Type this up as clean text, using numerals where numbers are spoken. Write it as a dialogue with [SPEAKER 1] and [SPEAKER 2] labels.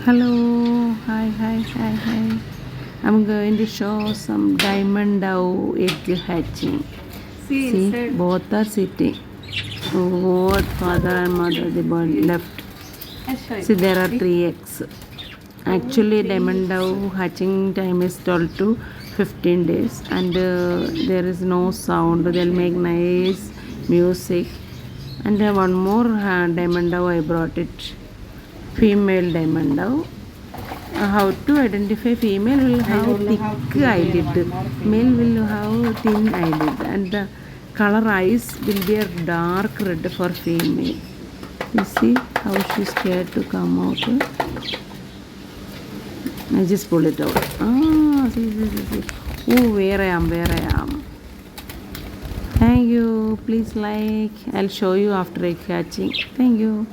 [SPEAKER 1] Hello, hi. I'm going to show some diamond doe egg hatching.
[SPEAKER 2] See
[SPEAKER 1] See,
[SPEAKER 2] inside.
[SPEAKER 1] both are sitting. Both father and mother, the bird left.
[SPEAKER 2] I'll show you.
[SPEAKER 1] See, there are
[SPEAKER 2] See?
[SPEAKER 1] 3 eggs. Actually,
[SPEAKER 2] Three
[SPEAKER 1] diamond
[SPEAKER 2] eggs.
[SPEAKER 1] doe hatching time is 12 to 15 days, and there is no sound. They'll make nice music. And one more diamond doe, I brought it. Female diamond doe. How to identify female will have thick eyelid, male will have thin eyelid, and the color eyes will be a dark red for female. You see how she's scared to come out. I just pull it out. See. Oh, where I am. Thank you. Please like. I'll show you after I catching. Thank you.